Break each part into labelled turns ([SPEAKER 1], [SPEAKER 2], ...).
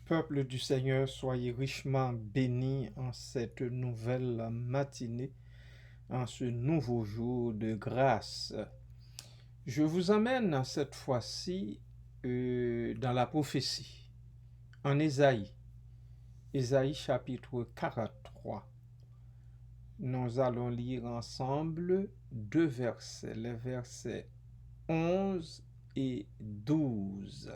[SPEAKER 1] Peuple du Seigneur, soyez richement bénis en cette nouvelle matinée, en ce nouveau jour de grâce. Je vous emmène cette fois-ci dans la prophétie, en Ésaïe, Ésaïe chapitre 43. Nous allons lire ensemble deux versets, les versets 11 et 12.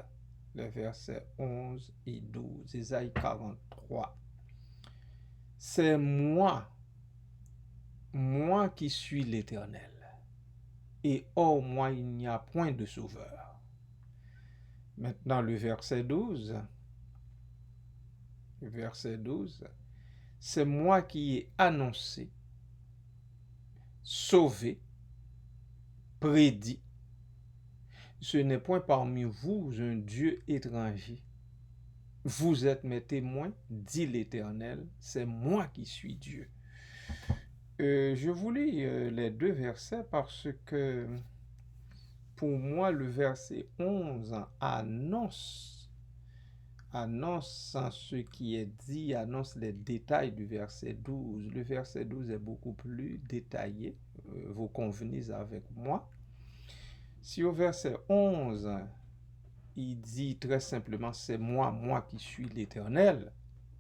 [SPEAKER 1] Les versets 11 et 12. Ésaïe 43. C'est moi qui suis l'Éternel, et hors moi il n'y a point de sauveur. Maintenant le verset 12. Verset 12. C'est moi qui ai annoncé, sauvé, prédit. Ce n'est point parmi vous un Dieu étranger. Vous êtes mes témoins, dit l'Éternel, c'est moi qui suis Dieu. Je vous lis les deux versets parce que pour moi le verset 11 annonce ce qui est dit, annonce les détails du verset 12. Le verset 12 est beaucoup plus détaillé, vous convenez avec moi. Si au verset 11, il dit très simplement, c'est moi qui suis l'Éternel,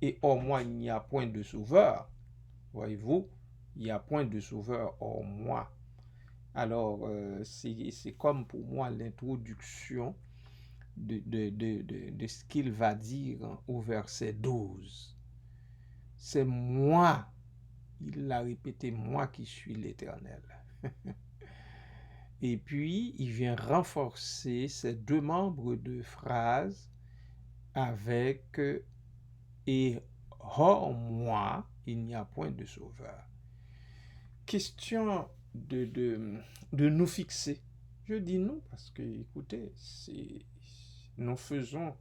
[SPEAKER 1] et hors moi il n'y a point de sauveur. Voyez-vous, il n'y a point de sauveur hors moi. Alors, c'est comme pour moi l'introduction de ce qu'il va dire au verset 12. C'est moi, il l'a répété, moi qui suis l'Éternel. Et puis, il vient renforcer ces deux membres de phrase avec et hors moi, il n'y a point de sauveur. Question de nous fixer. Je dis nous parce que, écoutez, nous faisons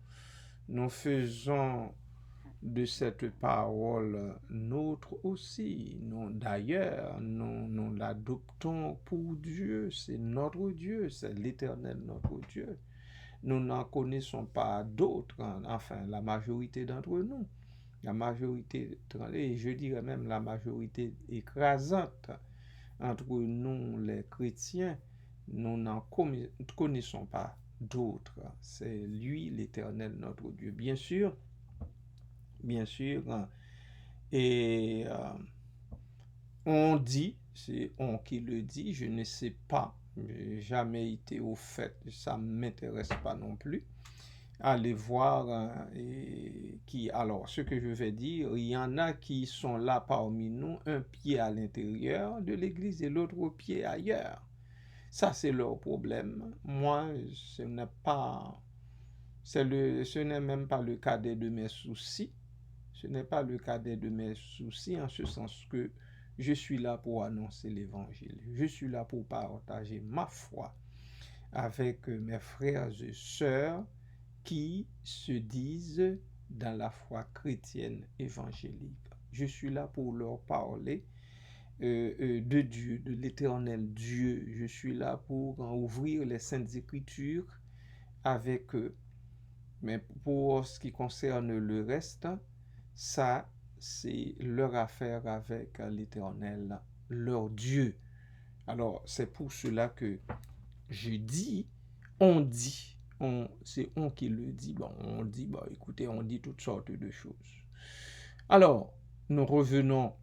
[SPEAKER 1] de cette parole nôtre aussi. D'ailleurs, nous l'adoptons pour Dieu. C'est notre Dieu, c'est l'Éternel notre Dieu. Nous n'en connaissons pas d'autres, enfin la majorité d'entre nous. La majorité, et je dirais même la majorité écrasante entre nous les chrétiens, nous n'en connaissons pas d'autres. C'est lui l'Éternel notre Dieu. Bien sûr, et on dit, c'est on qui le dit, je ne sais pas, j'ai jamais été au fait, ça ne m'intéresse pas non plus. Allez voir alors ce que je vais dire, il y en a qui sont là parmi nous, un pied à l'intérieur de l'église et l'autre pied ailleurs. Ça c'est leur problème. Moi, ce n'est même pas le cadet de mes soucis. Ce n'est pas le cadet de mes soucis en ce sens que je suis là pour annoncer l'évangile. Je suis là pour partager ma foi avec mes frères et sœurs qui se disent dans la foi chrétienne évangélique. Je suis là pour leur parler de Dieu, de l'éternel Dieu. Je suis là pour ouvrir les saintes écritures avec eux. Mais pour ce qui concerne le reste, ça, c'est leur affaire avec l'Éternel, leur Dieu. Alors, c'est pour cela que je dis, on dit, c'est on qui le dit, on dit, écoutez, on dit toutes sortes de choses. Alors, nous revenons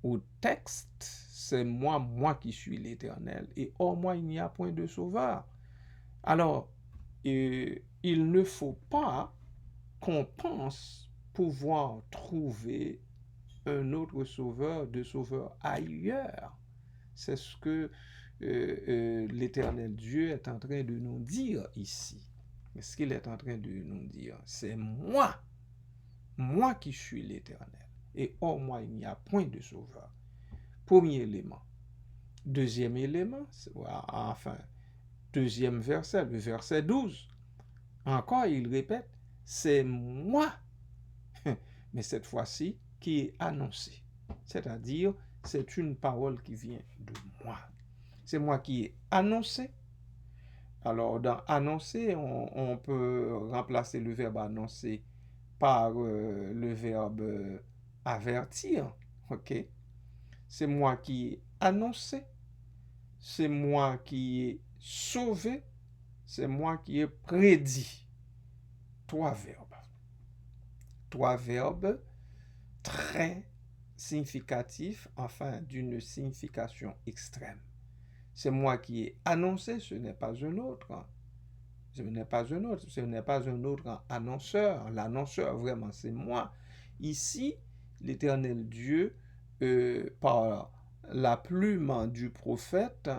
[SPEAKER 1] au texte, c'est moi qui suis l'Éternel, et hors moi, il n'y a point de sauveur. Alors, il ne faut pas qu'on pense pouvoir trouver un autre sauveur, de sauveur ailleurs. C'est ce que l'Éternel Dieu est en train de nous dire ici. Mais ce qu'il est en train de nous dire, c'est moi qui suis l'Éternel. Et hors moi, il n'y a point de sauveur. Premier élément. Deuxième élément, deuxième verset, le verset 12. Encore, il répète, c'est moi, mais cette fois-ci, qui est annoncé. C'est-à-dire, c'est une parole qui vient de moi. C'est moi qui ai annoncé. Alors, dans annoncer, on peut remplacer le verbe annoncer par le verbe avertir, ok? C'est moi qui ai annoncé, c'est moi qui ai sauvé, c'est moi qui ai prédit. Trois verbes. Trois verbes très significatifs, enfin d'une signification extrême. C'est moi qui ai annoncé, ce n'est pas un autre. Ce n'est pas un autre, ce n'est pas un autre annonceur. L'annonceur, vraiment, c'est moi. Ici, l'Éternel Dieu, par la plume du prophète,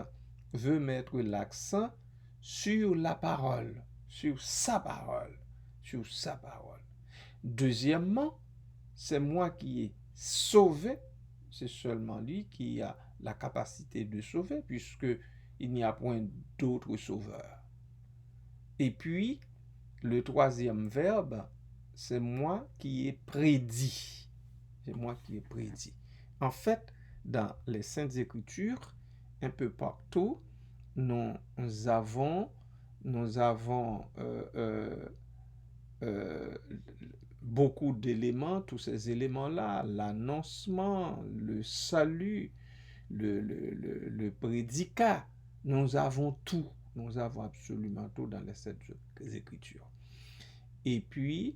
[SPEAKER 1] veut mettre l'accent sur la parole, sur sa parole, sur sa parole. Deuxièmement, c'est moi qui ai sauvé. C'est seulement lui qui a la capacité de sauver, puisque il n'y a point d'autre sauveur. Et puis, le troisième verbe, c'est moi qui ai prédit. C'est moi qui ai prédit. En fait, dans les Saintes Écritures, un peu partout, nous avons beaucoup d'éléments, tous ces éléments-là, l'annoncement, le salut, le prédicat, nous avons tout. Nous avons absolument tout dans les Saintes Écritures. Et puis,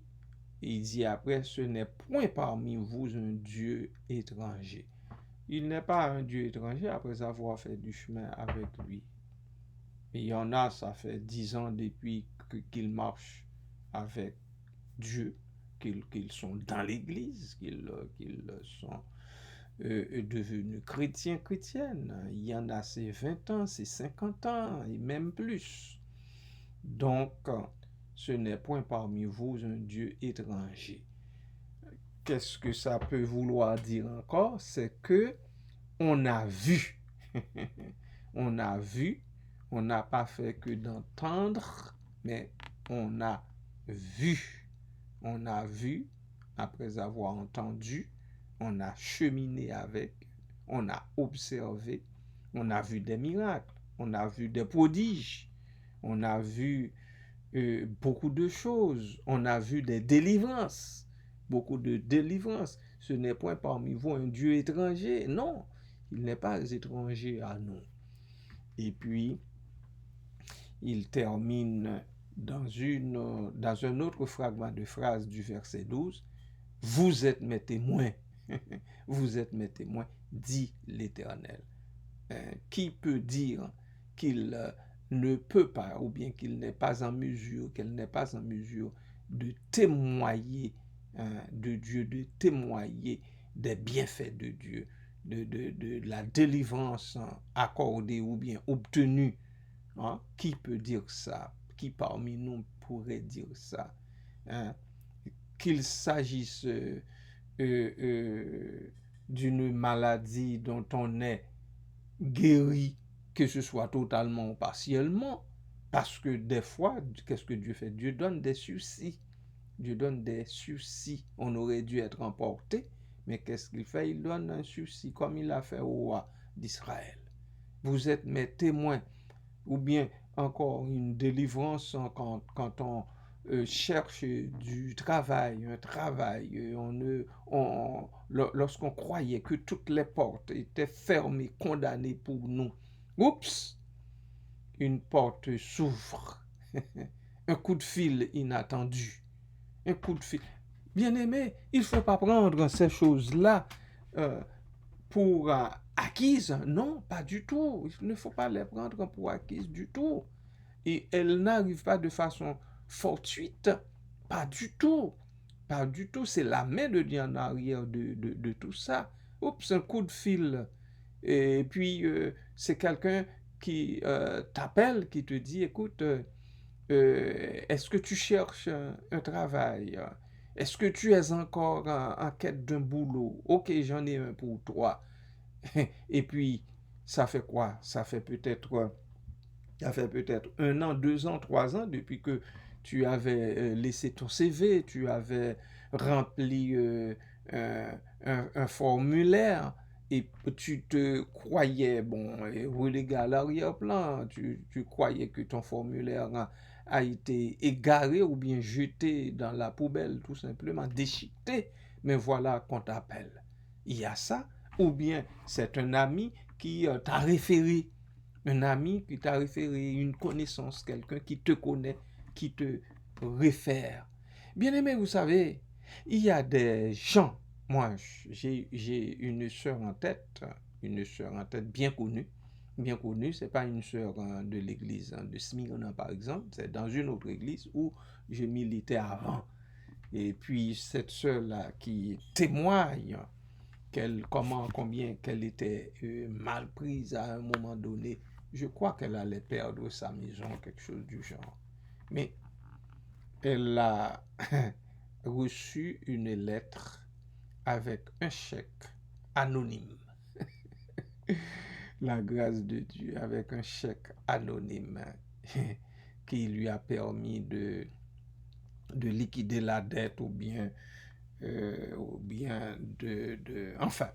[SPEAKER 1] il dit après, ce n'est point parmi vous un Dieu étranger. Il n'est pas un Dieu étranger après avoir fait du chemin avec lui. Il y en a, ça fait 10 ans depuis qu'ils marchent avec Dieu, qu'ils sont dans l'Église, qu'ils sont devenus chrétiennes. Il y en a, c'est 20 ans, c'est 50 ans, et même plus. Donc, ce n'est point parmi vous un Dieu étranger. Qu'est-ce que ça peut vouloir dire encore? C'est que on a vu. On a vu. On n'a pas fait que d'entendre, mais on a vu. On a vu, après avoir entendu, on a cheminé avec, on a observé, on a vu des miracles, on a vu des prodiges, on a vu beaucoup de choses, on a vu des délivrances, beaucoup de délivrances. Ce n'est point parmi vous un Dieu étranger, non, il n'est pas étranger à nous. Et puis, il termine dans un autre fragment de phrase du verset 12, « Vous êtes mes témoins, vous êtes mes témoins, dit l'Éternel. » Qui peut dire qu'il ne peut pas, ou bien qu'il n'est pas en mesure, qu'elle n'est pas en mesure de témoigner de Dieu, de témoigner des bienfaits de Dieu, de la délivrance accordée ou bien obtenue. Hein? Qui peut dire ça? Qui parmi nous pourrait dire ça? Hein? Qu'il s'agisse d'une maladie dont on est guéri, que ce soit totalement ou partiellement, parce que des fois, qu'est-ce que Dieu fait? Dieu donne des sursis. Dieu donne des sursis. On aurait dû être emporté, mais qu'est-ce qu'il fait? Il donne un sursis, comme il a fait au roi d'Israël. Vous êtes mes témoins. Ou bien encore une délivrance quand on cherche du travail, un travail. Lorsqu'on croyait que toutes les portes étaient fermées, condamnées pour nous. Oups! Une porte s'ouvre. Un coup de fil inattendu. Un coup de fil. Bien-aimé, il ne faut pas prendre ces choses-là pour acquises. Non, pas du tout. Il ne faut pas les prendre pour acquises du tout. Et elles n'arrivent pas de façon fortuite. Pas du tout. Pas du tout. C'est la main de Dieu en arrière de tout ça. Oups, un coup de fil. Et puis, c'est quelqu'un qui t'appelle, qui te dit, écoute, est-ce que tu cherches un travail? Est-ce que tu es encore en quête d'un boulot? Ok, j'en ai un pour toi. Et puis, ça fait quoi? Ça fait peut-être 1 an, 2 ans, 3 ans depuis que tu avais laissé ton CV, tu avais rempli un formulaire et tu te croyais, bon, relégué à l'arrière-plan, tu croyais que ton formulaire a été égaré ou bien jeté dans la poubelle, tout simplement déchiqueté, mais voilà qu'on t'appelle. Il y a ça, ou bien c'est un ami qui t'a référé, une connaissance, quelqu'un qui te connaît, qui te réfère. Bien aimé, vous savez, il y a des gens, moi j'ai une sœur en tête bien connue, c'est pas une sœur de l'église de Smyrna par exemple, c'est dans une autre église où je militais avant. Et puis cette sœur-là qui témoigne combien qu'elle était mal prise à un moment donné, je crois qu'elle allait perdre sa maison, quelque chose du genre. Mais elle a reçu une lettre avec un chèque anonyme. La grâce de Dieu, avec un chèque anonyme qui lui a permis de liquider la dette ou bien enfin,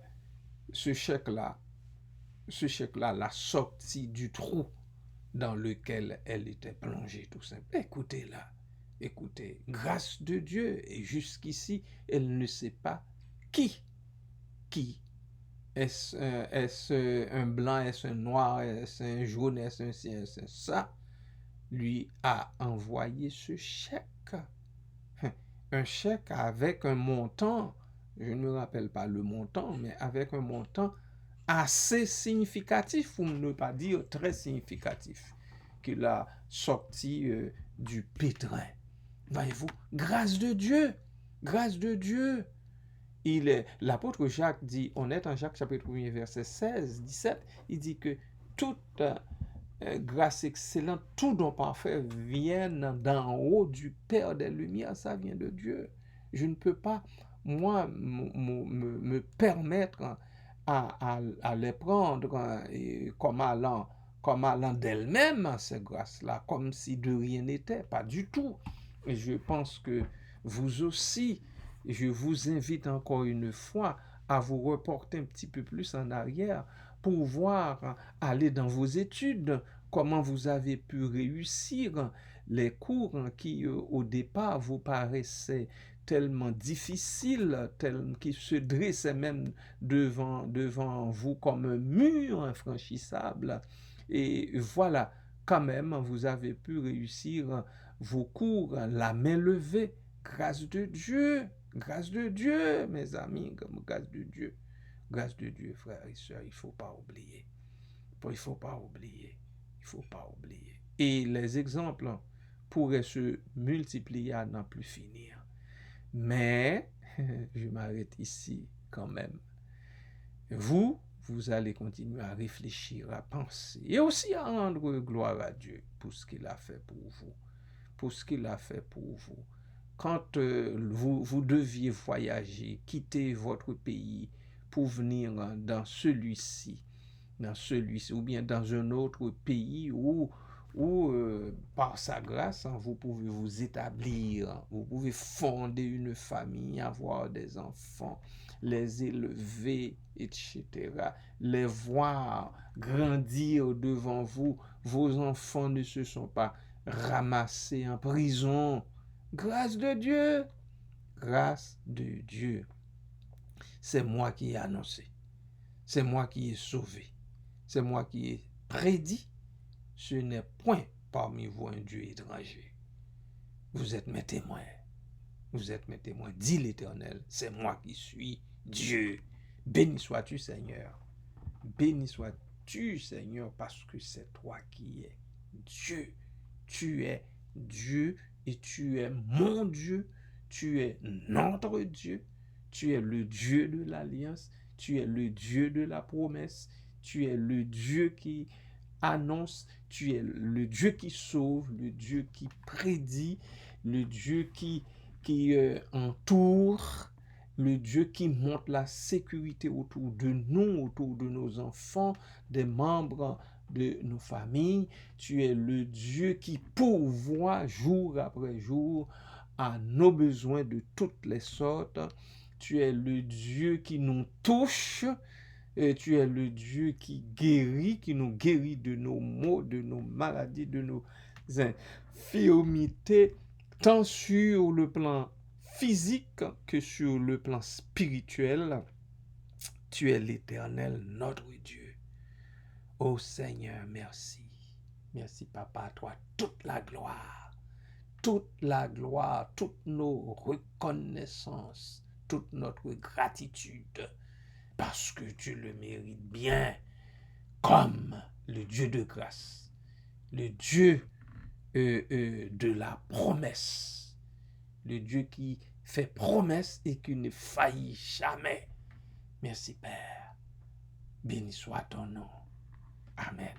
[SPEAKER 1] ce chèque-là l'a sorti du trou dans lequel elle était plongée, tout simplement. Écoutez, grâce de Dieu, et jusqu'ici, elle ne sait pas qui. Est-ce un blanc, est-ce un noir, est-ce un jaune, est-ce un ci, est-ce un ça, lui a envoyé ce chèque. Un chèque avec un montant, je ne me rappelle pas le montant, mais avec un montant assez significatif, pour ne pas dire très significatif, qu'il a sorti du pétrin. Voyez-vous, grâce de Dieu, grâce de Dieu. L'apôtre Jacques dit, on est en Jacques chapitre 1 verset 16, 17, il dit que toute grâce excellente, tout don parfait viennent d'en haut du Père des Lumières, ça vient de Dieu. Je ne peux pas, moi, me permettre à les prendre comme allant d'elles-mêmes, ces grâces-là, comme si de rien n'était, pas du tout. Et je pense que vous aussi, je vous invite encore une fois à vous reporter un petit peu plus en arrière pour voir, aller dans vos études, comment vous avez pu réussir les cours qui au départ vous paraissaient tellement difficiles, qui se dressaient même devant vous comme un mur infranchissable. Et voilà, quand même, vous avez pu réussir vos cours, la main levée, grâce de Dieu, mes amis, grâce de Dieu. Grâce de Dieu, frères et sœurs, il ne faut pas oublier. Il ne faut pas oublier. Il ne faut pas oublier. Et les exemples pourraient se multiplier à n'en plus finir. Mais, je m'arrête ici quand même. Vous allez continuer à réfléchir, à penser et aussi à rendre gloire à Dieu pour ce qu'il a fait pour vous. Pour ce qu'il a fait pour vous. Quand vous deviez voyager, quitter votre pays pour venir dans celui-ci, ou bien dans un autre pays où par sa grâce, vous pouvez vous établir, vous pouvez fonder une famille, avoir des enfants, les élever, etc. Les voir grandir devant vous. Vos enfants ne se sont pas ramassés en prison. Grâce de Dieu. Grâce de Dieu. C'est moi qui ai annoncé. C'est moi qui ai sauvé. C'est moi qui ai prédit. Ce n'est point parmi vous un Dieu étranger. Vous êtes mes témoins. Vous êtes mes témoins. Dit l'Éternel, c'est moi qui suis Dieu. Béni sois-tu, Seigneur. Béni sois-tu, Seigneur, parce que c'est toi qui es Dieu. Tu es Dieu et tu es mon Dieu. Tu es notre Dieu. Tu es le Dieu de l'alliance. Tu es le Dieu de la promesse. Tu es le Dieu qui annonce. Tu es le Dieu qui sauve, le Dieu qui prédit, le Dieu qui entoure, le Dieu qui montre la sécurité autour de nous, autour de nos enfants, des membres de nos familles. Tu es le Dieu qui pourvoit jour après jour à nos besoins de toutes les sortes. Tu es le Dieu qui nous touche. Et tu es le Dieu qui nous guérit de nos maux, de nos maladies, de nos infirmité, tant sur le plan physique que sur le plan spirituel. Tu es l'Éternel, notre Dieu. Ô Seigneur, merci. Merci, Papa, à toi toute la gloire, toutes nos reconnaissances, toute notre gratitude, parce que tu le mérites bien, comme le Dieu de grâce, le Dieu de la promesse, le Dieu qui fait promesse et qui ne faillit jamais. Merci, Père. Béni soit ton nom. Amen.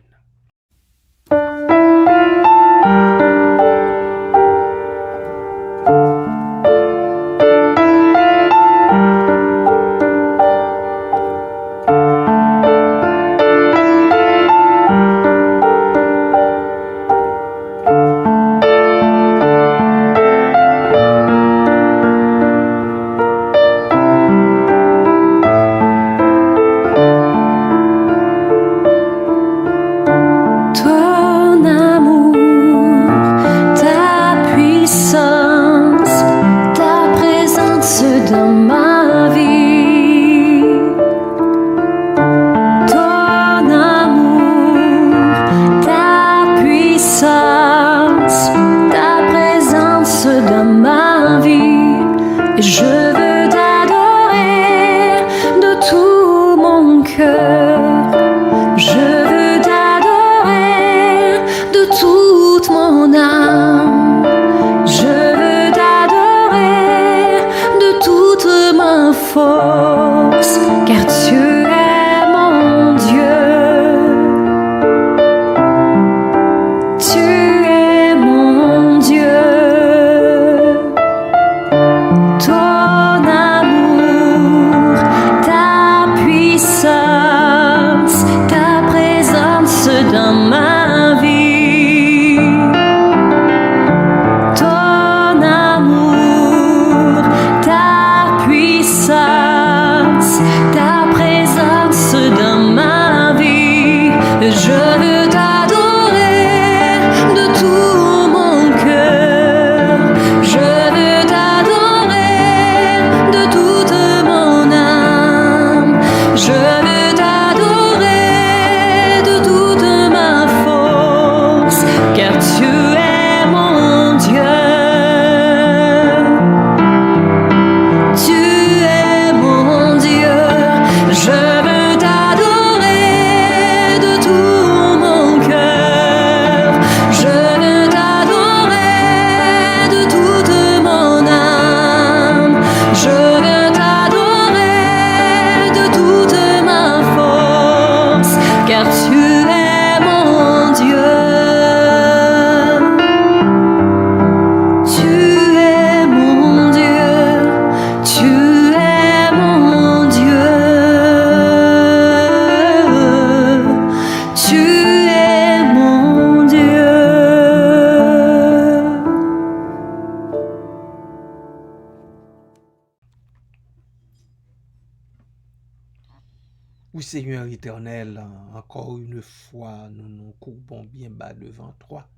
[SPEAKER 1] Oui, Seigneur éternel, encore une fois, nous nous courbons bien bas devant toi,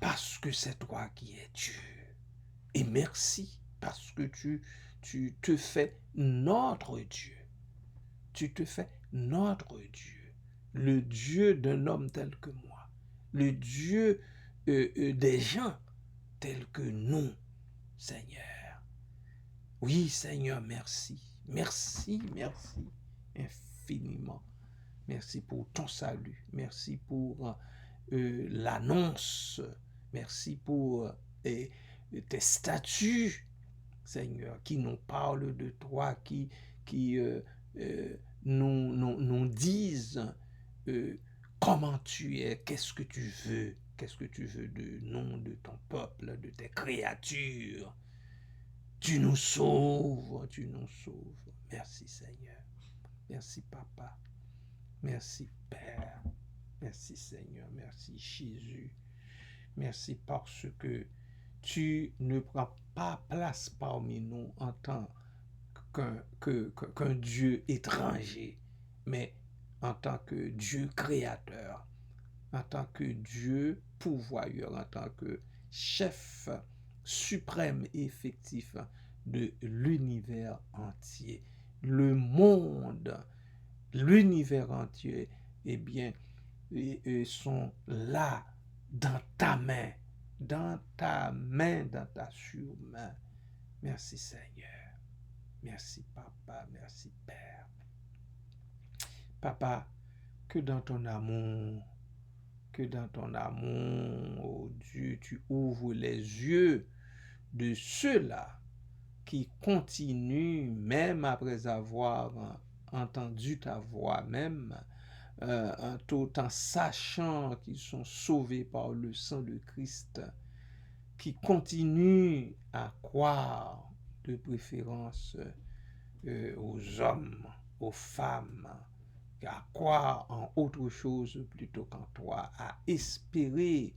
[SPEAKER 1] parce que c'est toi qui es Dieu. Et merci, parce que tu te fais notre Dieu. Tu te fais notre Dieu. Le Dieu d'un homme tel que moi. Le Dieu des gens tels que nous, Seigneur. Oui, Seigneur, merci. Merci, merci infiniment. Merci pour ton salut. Merci pour l'annonce. Merci pour tes statuts, Seigneur, qui nous parlent de toi, qui nous disent comment tu es, qu'est-ce que tu veux de nous, de ton peuple, de tes créatures. Tu nous sauves, tu nous sauves. Merci Seigneur. Merci Papa. Merci Père. Merci Seigneur. Merci Jésus. Merci parce que tu ne prends pas place parmi nous en tant qu'un Dieu étranger, mais en tant que Dieu créateur, en tant que Dieu pourvoyeur, en tant que chef suprême et effectif de l'univers entier. Le monde, l'univers entier, eh bien, sont là dans ta main, dans ta main, dans ta surmain. Merci Seigneur. Merci Papa, merci Père. Papa, que dans ton amour, oh Dieu, tu ouvres les yeux de ceux-là qui continuent, même après avoir entendu ta voix, même tout en sachant qu'ils sont sauvés par le sang de Christ, qui continuent à croire de préférence aux hommes, aux femmes, à croire en autre chose plutôt qu'en toi, à espérer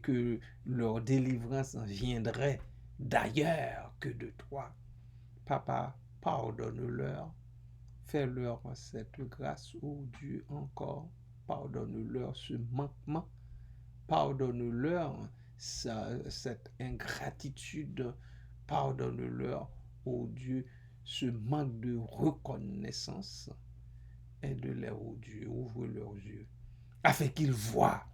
[SPEAKER 1] que leur délivrance viendrait d'ailleurs que de toi. Papa, pardonne-leur, fais-leur cette grâce, ô Dieu, encore, pardonne-leur ce manquement, pardonne-leur cette ingratitude, pardonne-leur, ô Dieu, ce manque de reconnaissance. Aide-les, ô Dieu, ouvre leurs yeux, afin qu'ils voient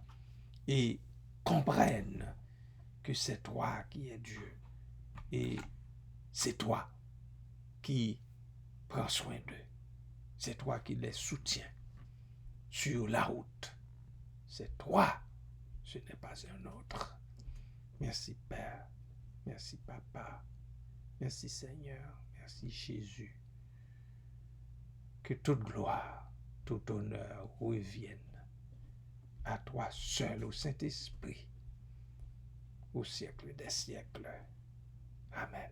[SPEAKER 1] et comprennent que c'est toi qui es Dieu. Et c'est toi qui prends soin d'eux. C'est toi qui les soutiens sur la route. C'est toi, ce n'est pas un autre. Merci Père, merci Papa, merci Seigneur, merci Jésus. Que toute gloire, tout honneur revienne à toi seul, au Saint-Esprit, au siècle des siècles. Amen.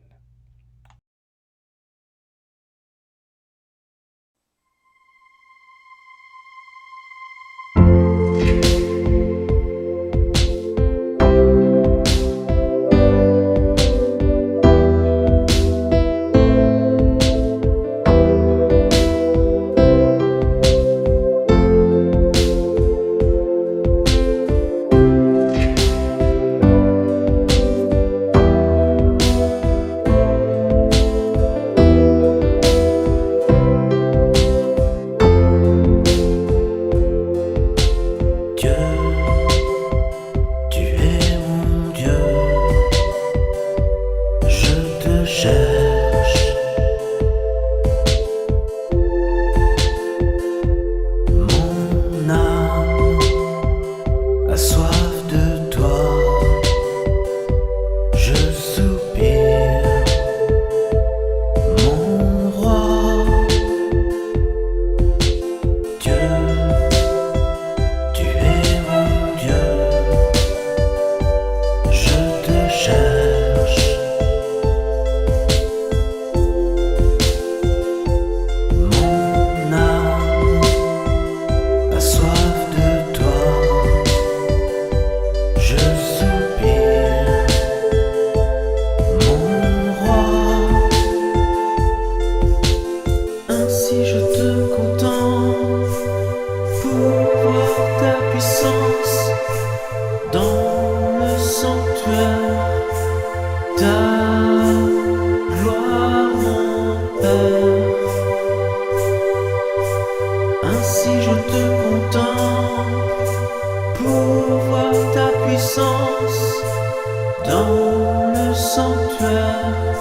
[SPEAKER 2] Dans le sanctuaire,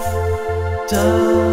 [SPEAKER 2] ta